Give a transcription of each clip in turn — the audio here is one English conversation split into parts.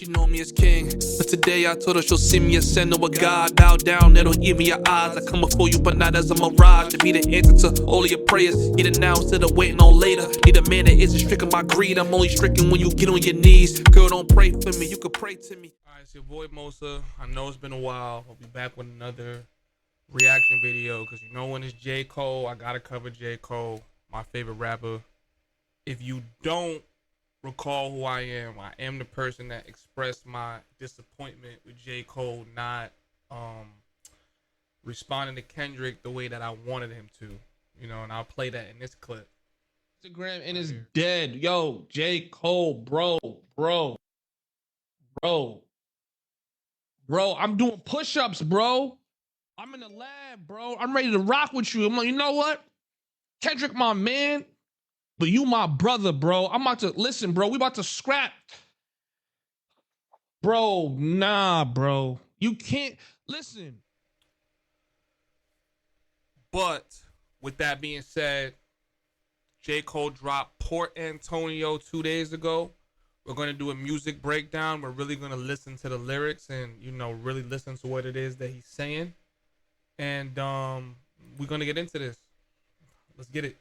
She know me as king, but today I told her she'll see me as sin or a god. Bow down, it'll give me your eyes. I come before you, but not as a mirage. To be the answer to all of your prayers. Get it now instead of waiting on later. Need a man that isn't stricken by greed. I'm only stricken when you get on your knees. Girl, don't pray for me, you can pray to me. Alright, it's your boy Mwosa. I know it's been a while. I'll be back with another reaction video, because you know when it's J.Cole, I gotta cover J.Cole, my favorite rapper. If you don't recall who I am the person that expressed my disappointment with J. Cole not responding to Kendrick the way that I wanted him to, you know, and I'll play that in this clip. Instagram and it's dead. Yo, J. Cole, bro, I'm doing push-ups, bro. I'm in the lab, bro. I'm ready to rock with you. I'm like, you know what? Kendrick, my man, but you my brother, bro. I'm about to listen, bro. We about to scrap. Bro, nah, bro. You can't listen. But with that being said, J. Cole dropped Port Antonio 2 days ago. We're going to do a music breakdown. We're really going to listen to the lyrics and, you know, really listen to what it is that he's saying. And we're going to get into this. Let's get it.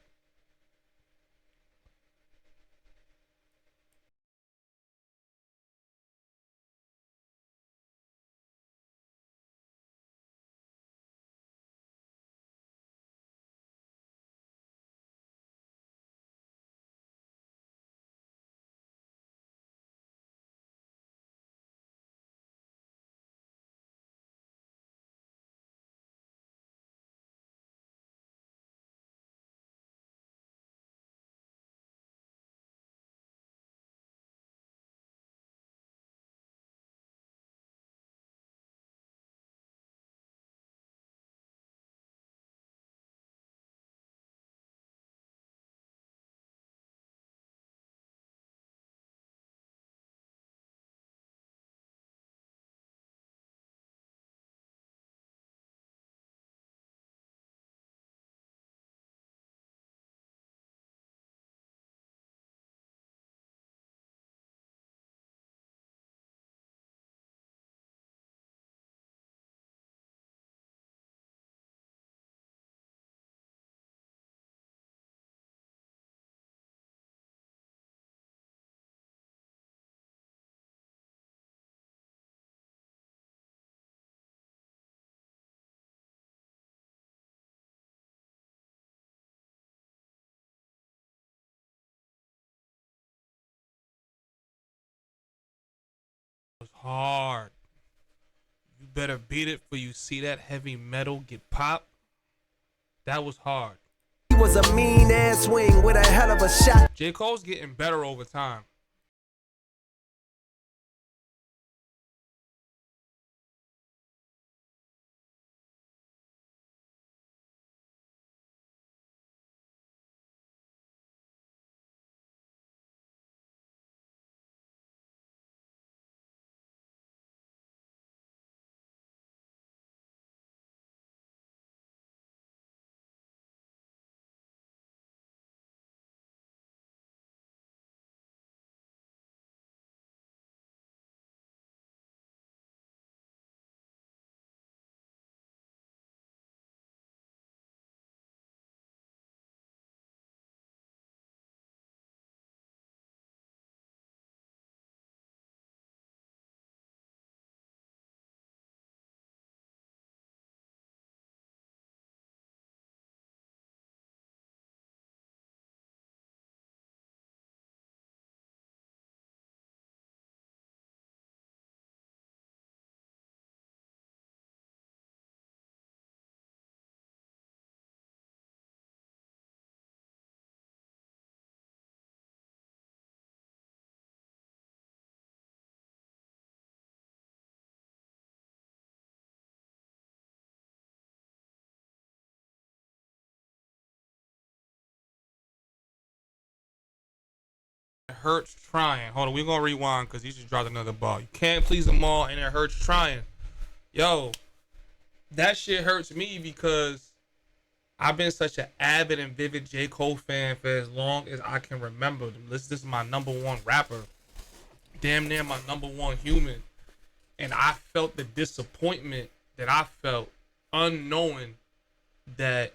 It was hard. You better beat it for you see that heavy metal get popped. That was hard. He was a mean ass swing with a hell of a shot. J. Cole's getting better over time. It hurts trying. Hold on, we're gonna rewind because he just dropped another ball. You can't please them all, and it hurts trying. Yo, that shit hurts me because I've been such an avid and vivid J. Cole fan for as long as I can remember. This is my #1 rapper. damn near my number one human. And I felt the disappointment that I felt, unknowing that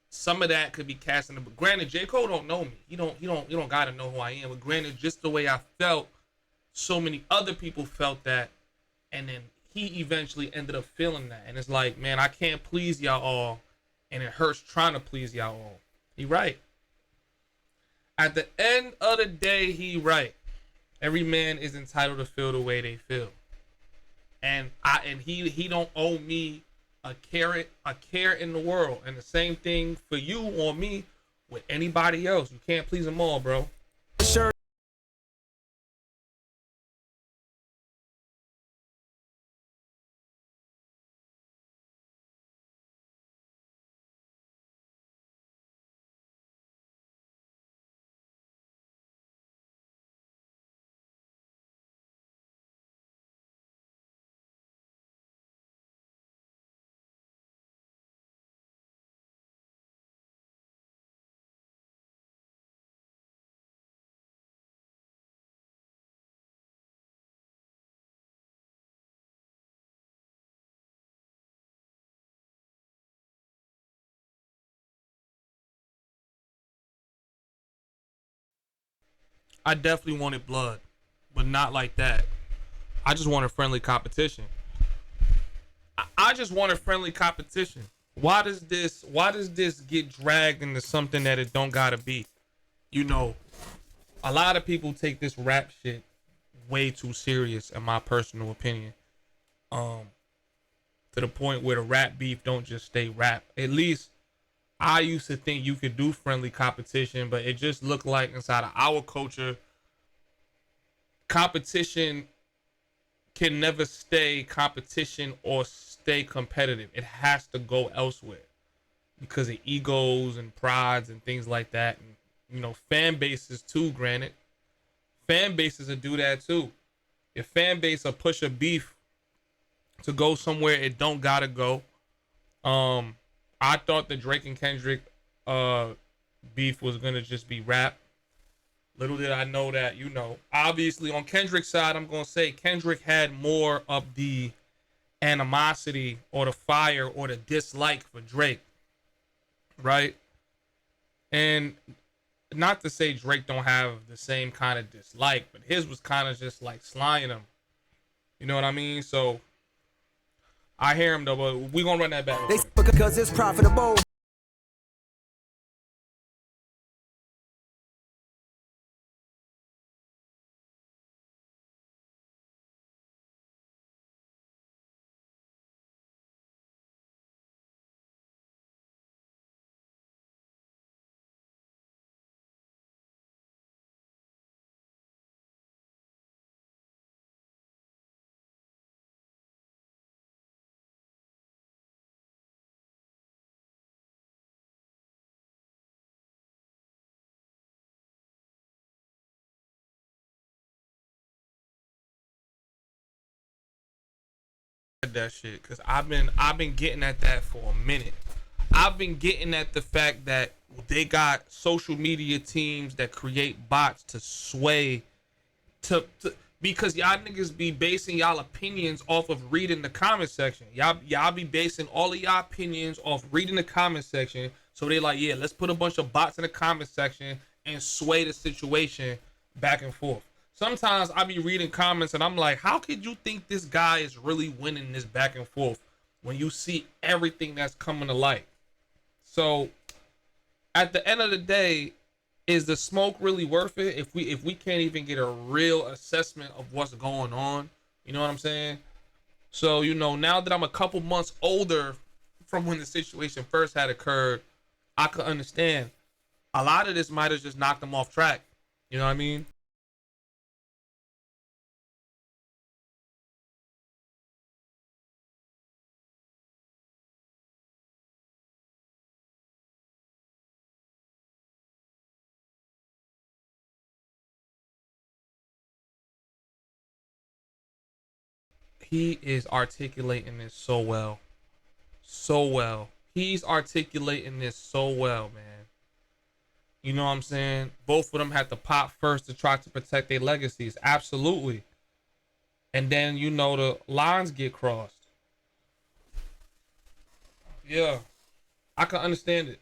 some of that could be cast in the. But granted, J.Cole don't know me. You don't gotta know who I am. But granted, just the way I felt, so many other people felt that, and then he eventually ended up feeling that. And it's like, man, I can't please y'all all, and it hurts trying to please y'all all. He right. At the end of the day, he right. Every man is entitled to feel the way they feel. And he don't owe me a care in the world. And the same thing for you or me with anybody else. You can't please them all, bro. Sure. I definitely wanted blood, but not like that. I just wanted friendly competition. I just wanted friendly competition. Why does this get dragged into something that it don't gotta be? You know, a lot of people take this rap shit way too serious, in my personal opinion. To the point where the rap beef don't just stay rap. At least I used to think you could do friendly competition, but it just looked like inside of our culture, competition can never stay competition or stay competitive. It has to go elsewhere because of egos and prides and things like that. And, you know, fan bases too, granted. Fan bases will do that too. Your fan base will push a beef to go somewhere it don't gotta go. I thought the Drake and Kendrick beef was gonna just be rap. Little did I know that, you know, obviously on Kendrick's side, I'm gonna say Kendrick had more of the animosity or the fire or the dislike for Drake, right? And not to say Drake don't have the same kind of dislike, but his was kind of just like slying him. You know what I mean? So I hear him though, but we gonna run that back. They because it's profitable. That shit, because I've been getting at that for a minute. I've been getting at the fact that they got social media teams that create bots to sway to because y'all niggas be basing y'all opinions off of reading the comment section. Y'all be basing all of y'all opinions off reading the comment section. So they like, yeah, let's put a bunch of bots in the comment section and sway the situation back and forth. Sometimes I be reading comments and I'm like, how could you think this guy is really winning this back and forth when you see everything that's coming to light? So at the end of the day, is the smoke really worth it if we can't even get a real assessment of what's going on? You know what I'm saying? So, you know, now that I'm a couple months older from when the situation first had occurred, I could understand a lot of this might have just knocked them off track. You know what I mean? He is articulating this so well. So well. He's articulating this so well, man. You know what I'm saying? Both of them had to pop first to try to protect their legacies. Absolutely. And then, you know, the lines get crossed. Yeah. I can understand it.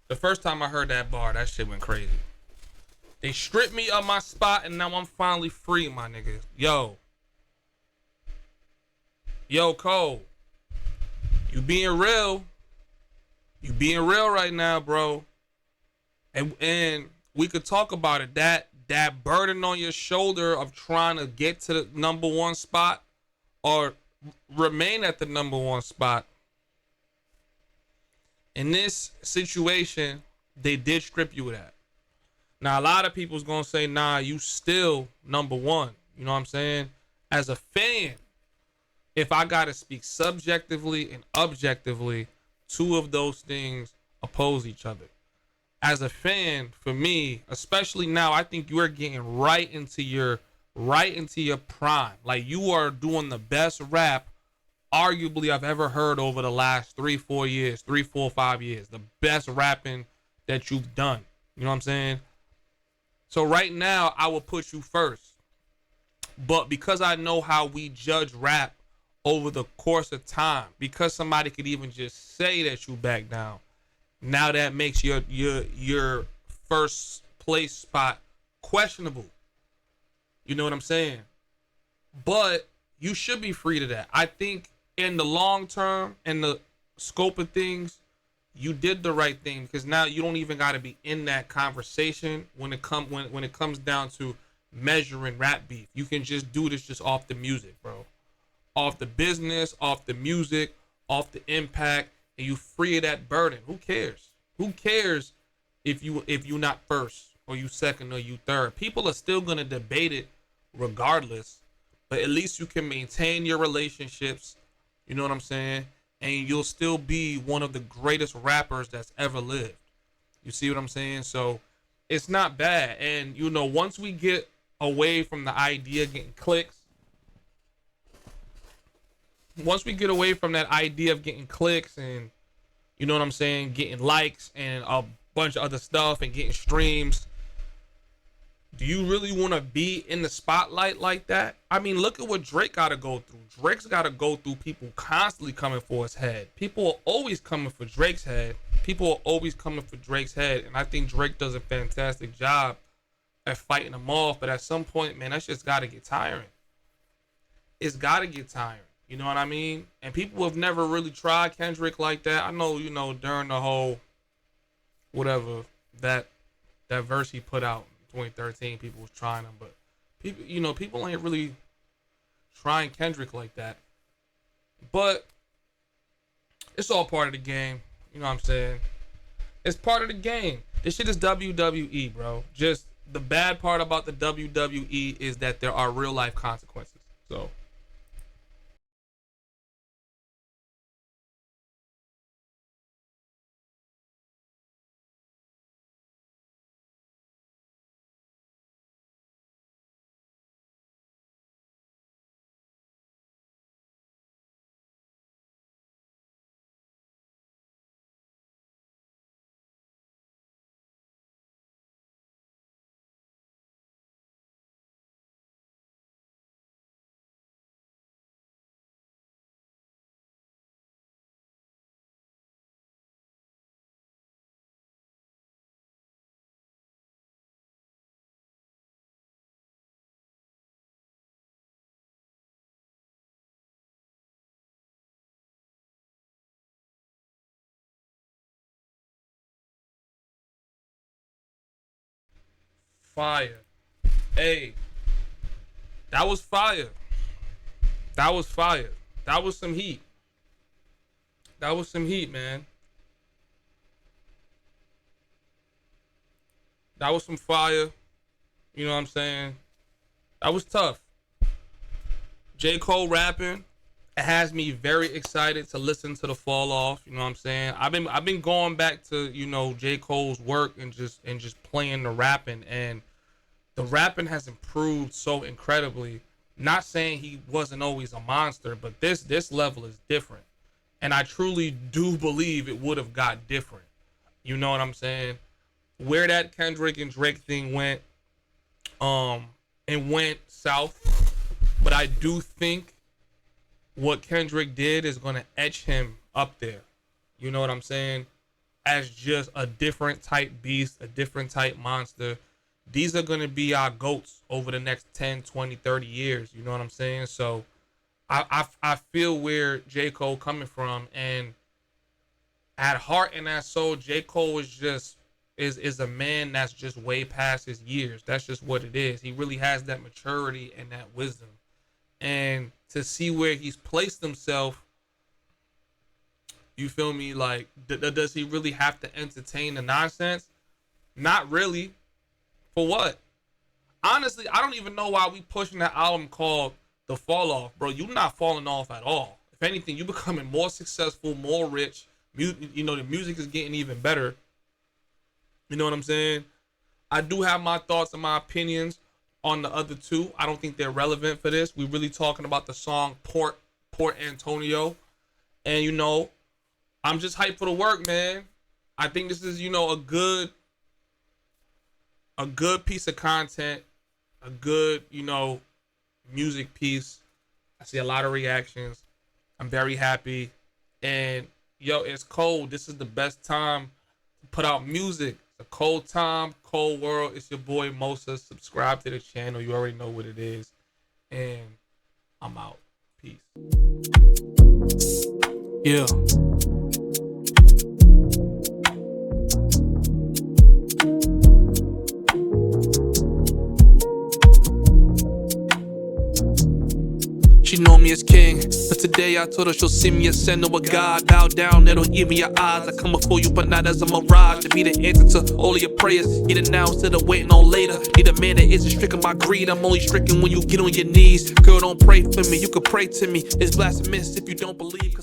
The first time I heard that bar, that shit went crazy. They stripped me of my spot and now I'm finally free, my nigga. Yo, Cole. You being real. You being real right now, bro. And we could talk about it. That burden on your shoulder of trying to get to the number one spot or remain at the number one spot. In this situation, they did strip you of that. Now, a lot of people's gonna say, nah, you still number one. You know what I'm saying? As a fan, if I gotta speak subjectively and objectively, two of those things oppose each other. As a fan, for me, especially now, I think you are getting right into your prime. Like, you are doing the best rap arguably I've ever heard over the last 3, 4 years, the best rapping that you've done. You know what I'm saying? So right now I will put you first, but because I know how we judge rap over the course of time, because somebody could even just say that you back down, now that makes your first place spot questionable. You know what I'm saying? But you should be free to that. I think in the long term, in the scope of things, you did the right thing because now you don't even got to be in that conversation when it comes down to measuring rap beef. You can just do this just off the music, bro. Off the business, off the music, off the impact, and you free of that burden. Who cares? Who cares if you not first or you second or you third? People are still gonna debate it regardless, but at least you can maintain your relationships. You know what I'm saying? And you'll still be one of the greatest rappers that's ever lived. You see what I'm saying? So it's not bad. And you know, once we get away from the idea of getting clicks, once we get away from that idea of getting clicks and you know what I'm saying, getting likes and a bunch of other stuff and getting streams, do you really want to be in the spotlight like that? I mean, look at what Drake got to go through. Drake's got to go through people constantly coming for his head. People are always coming for Drake's head. People are always coming for Drake's head. And I think Drake does a fantastic job at fighting them off. But at some point, man, that's just got to get tiring. It's got to get tiring. You know what I mean? And people have never really tried Kendrick like that. I know, you know, during the whole whatever that verse he put out 2013, people was trying him, but people, you know, people ain't really trying Kendrick like that. But it's all part of the game. You know what I'm saying? It's part of the game. This shit is WWE, bro. Just the bad part about the WWE is that there are real life consequences. So fire. Hey, that was fire. That was fire. That was some heat. That was some heat, man. That was some fire. You know what I'm saying? That was tough. J.Cole rapping. It has me very excited to listen to the fall off. You know what I'm saying? I've been going back to, you know, J. Cole's work and just playing the rapping, and the rapping has improved so incredibly. Not saying he wasn't always a monster, but this level is different. And I truly do believe it would have got different. You know what I'm saying? Where that Kendrick and Drake thing went, it went south. But I do think what Kendrick did is going to etch him up there. You know what I'm saying? As just a different type beast, a different type monster. These are going to be our GOATs over the next 10, 20, 30 years. You know what I'm saying? So I feel where J. Cole coming from. And at heart and at soul, J. Cole is just is a man that's just way past his years. That's just what it is. He really has that maturity and that wisdom. And to see where he's placed himself, you feel me? Like, does he really have to entertain the nonsense? Not really. For what? Honestly, I don't even know why we pushing that album called The Fall Off, bro. You're not falling off at all. If anything, you're becoming more successful, more rich. You know, the music is getting even better. You know what I'm saying? I do have my thoughts and my opinions on the other two. I don't think they're relevant for this. We're really talking about the song Port Antonio. And, you know, I'm just hyped for the work, man. I think this is, you know, a good piece of content, a good, you know, music piece. I see a lot of reactions. I'm very happy. And, yo, it's cold. This is the best time to put out music. It's a cold time, cold world. It's your boy Mwosa. Subscribe to the channel. You already know what it is. And I'm out. Peace. Yeah. She know me as king, but today I told her she'll see me as son of a God. Bow down, it'll give me your eyes. I come before you, but not as a mirage. To be the answer to all of your prayers. Get it now instead of waiting on later. Need a man that isn't stricken by greed. I'm only stricken when you get on your knees. Girl, don't pray for me, you can pray to me. It's blasphemous if you don't believe.